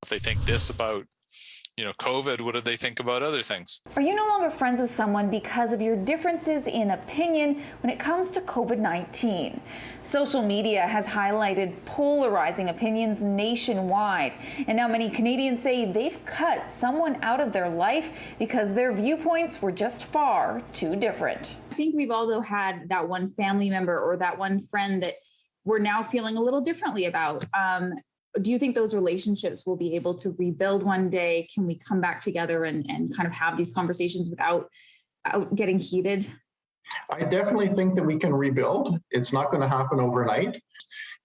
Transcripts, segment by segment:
If they think this about, COVID, what do they think about other things? Are you no longer friends with someone because of your differences in opinion when it comes to COVID-19? Social media has highlighted polarizing opinions nationwide, and now many Canadians say they've cut someone out of their life because their viewpoints were just far too different. I think we've also had that one family member or that one friend that we're now feeling a little differently about. Do you think those relationships will be able to rebuild one day? Can we come back together and kind of have these conversations without getting heated? I definitely think that we can rebuild. It's not going to happen overnight.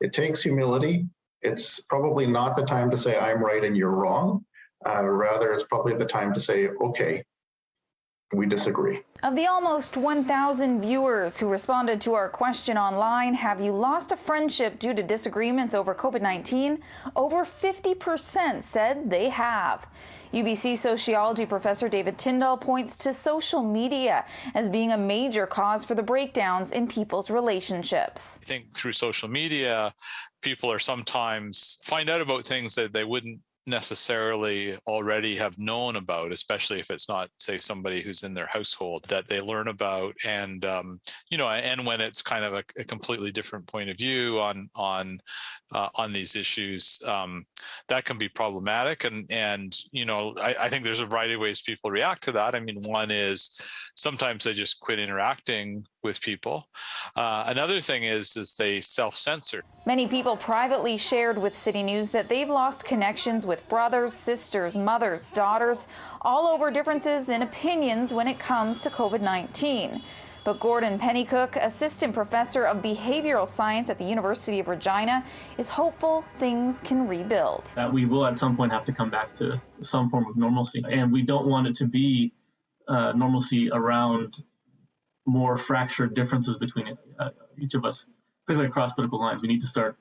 It takes humility. It's probably not the time to say I'm right and you're wrong. Rather, it's probably the time to say, okay, we disagree. Of the almost 1,000 viewers who responded to our question online, have you lost a friendship due to disagreements over COVID-19? Over 50% said they have. UBC sociology professor David Tyndall points to social media as being a major cause for the breakdowns in people's relationships. I think through social media, people are sometimes find out about things that they wouldn't necessarily already have known about, especially if it's not, say, somebody who's in their household that they learn about, and and when it's kind of a completely different point of view on these issues, that can be problematic. And I think there's a variety of ways people react to that. I mean, one is sometimes they just quit interacting with people. Another thing is they self-censor. Many people privately shared with City News that they've lost connections with brothers, sisters, mothers, daughters, all over differences in opinions when it comes to COVID-19. But Gordon Pennycook, assistant professor of behavioral science at the University of Regina, is hopeful things can rebuild. That we will at some point have to come back to some form of normalcy, and we don't want it to be normalcy around more fractured differences between each of us, particularly across political lines. We need to start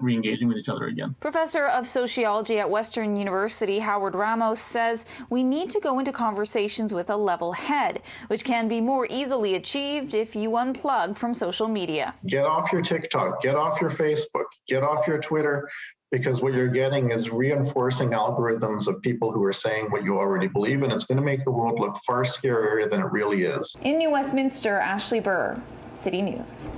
re-engaging with each other again. Professor of sociology at Western University, Howard Ramos, says we need to go into conversations with a level head, which can be more easily achieved if you unplug from social media. Get off your TikTok, get off your Facebook, get off your Twitter, because what you're getting is reinforcing algorithms of people who are saying what you already believe, and it's going to make the world look far scarier than it really is. In New Westminster, Ashley Burr, City News.